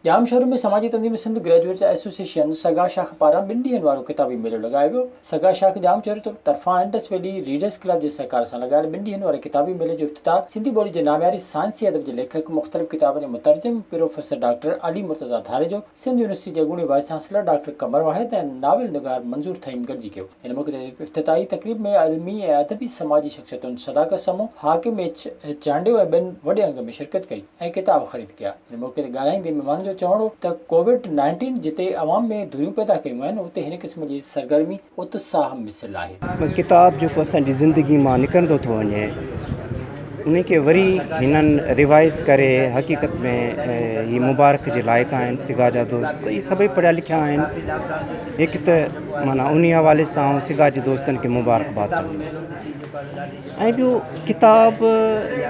जाम शहर में समाजी तंजीम सिंध ग्रेजुएट्स एसोसिएशन सगा शाख पारां 2 ॾींहनि वारो किताबी मेलो लगायो वियो। सगा शाख जाम शहर तरफां इंडस वैली रीडर्स क्लब जे सहकार सां लगायल 2 ॾींहनि वारे किताबी मेले जो इफ्तिताह सिंधी ॿोली जे नाम्यारी साइंसी अदब जे लेखक मुख़्तलिफ़ किताबनि जे मुतरजम प्रोफेसर डॉक्टर अली मुर्तज़ा धारे जो सिंध यूनिवर्सिटी जे अॻूणे वाइस चांसलर डॉक्टर कमर वाहिद ऐं नाविल निगार मंजूर थईम गॾिजी कयो। हिन मौक़े ते इफ्तिताही तक़रीब में इल्मी ऐं अदबी समाजी शख़्सियतुनि सदाकत समूह हाकिम एच चांडियो ऐं ॿियनि वॾे अंग में शिरकत कई ऐं किताब ख़रीद कया। हिन मौक़े ते ॻाल्हाईंदे महिमान जो चवणो त कोविड-19 जिते अवाम में धुरियूं पैदा कयूं आहिनि उते हिन क़िस्म जी सरगर्मी उत्साह मिसल आहे। किताब जेको असांजी ज़िंदगी मां निकिरंदो थो वञे उन खे वरी हिननि रिवाइज़ करे हक़ीक़त में ही मुबारक जे लाइक़ आहिनि। सिगा जा दोस्त इहे सभई पढ़िया लिखिया आहिनि। हिकु त माना उन हवाले सां सिगा जे दोस्तनि खे मुबारकबाद चवंदुसि ऐं ॿियो किताब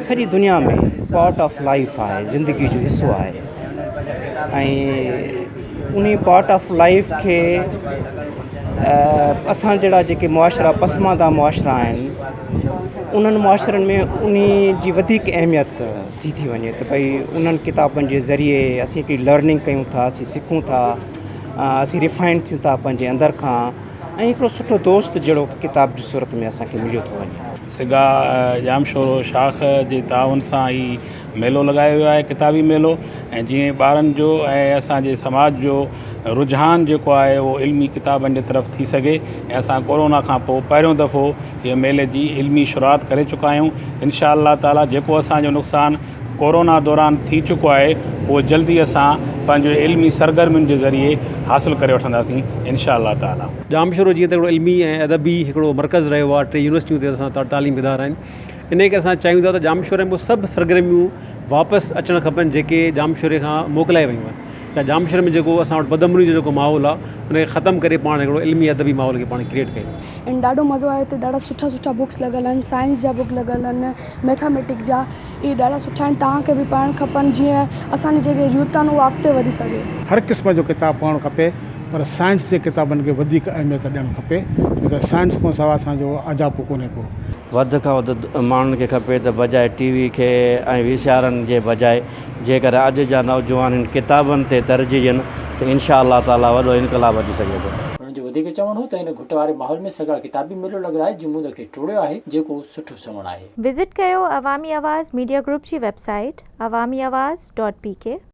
सॼी दुनिया में पार्ट ऑफ लाइफ आहे, ज़िंदगी जो हिसो आहे ऐं उन पार्ट ऑफ लाइफ खे असां जहिड़ा जेके मुआशरा पसमानदा मुआशरा आहिनि उन्हनि मुआशरनि में उन जी वधीक अहमियत थी वञे त भई उन्हनि किताबनि जे ज़रिए असीं हिकिड़ी लर्निंग कयूं था, असीं सिखूं था, असीं रिफाइंड थियूं था पंहिंजे अंदरि खां ऐं हिकिड़ो सुठो दोस्त जहिड़ो किताब जी सूरत में असांखे मिलियो थो वञे। सिगा जाम शोरो शाख जे ताउन सां ही मेलो लगायो वियो आहे, किताबी मेलो, ऐं जीअं ॿारनि जो ऐं असांजे समाज जो रुझान जेको आहे उहो इल्मी किताबनि जे तरफ़ थी सघे ऐं असां कोरोना खां पोइ पहिरियों दफ़ो इहे मेले जी इल्मी शुरूआत करे चुका आहियूं। इंशा अल्लाह ताला जेको असांजो नुक़सानु कोरोना दौरान थी चुको आहे उहो जल्दी असां पंहिंजो इल्मी सरगर्मियुनि जे ज़रिए हासिलु करे वठंदासीं इंशा अल्लाह ताला। जाम शोरो जीअं त हिकिड़ो इल्मी ऐं अदबी हिकिड़ो मर्कज़ रहियो आहे, 3 यूनिवर्सिटियूं ते असां तालीम इदारा आहिनि। इन करे असां चाहियूं था त जाम शोरे में सभु सरगर्मियूं वापसि अचणु खपनि जेके जाम शोरे खां मोकिलाए वियूं आहिनि। या जाम शहर में जेको असां वटि बदमनी जो जेको माहौल आहे उनखे ख़तमु करे पाण हिकिड़ो इल्मी अदबी माहौल खे पाण क्रिएट कयूं। ऐं ॾाढो मज़ो आहे हिते, ॾाढा सुठा बुक्स लॻल आहिनि, साइंस जा बुक लॻल आहिनि, मैथमेटिक्स जा, इहे ॾाढा सुठा आहिनि। तव्हांखे बि पढ़णु खपनि जीअं असांजी जेके यूथ आहिनि उहा अॻिते वधी सघे। हर क़िस्म जो किताबु पढ़णु खपे पर साइंस जे किताबनि खे वधीक अहमियत ॾियणु खपे छो त साइंस खां सवाइ असांजो अजापो कोन्हे को। वधि खां वधि माण्हुनि खे खपे त बजाए टीवी खे ऐं वीसीआरनि जे बजाए जेकर अॼु जा नौजवान हिन किताबनि ते तरजीह ॾियनि त इंशा अल्लाह ताला वॾो इनकलाब अची सघे थो। उन्हनि जो वधीक चवणो त हिन घुट वारे माहौल में सगा किताबी मेलो लॻाए जमूद खे टोड़ियो आहे जेको सुठो सवण आहे। विज़िट कयो अवामी आवाज़ मीडिया ग्रुप जी वेबसाइट awamiawaz.pk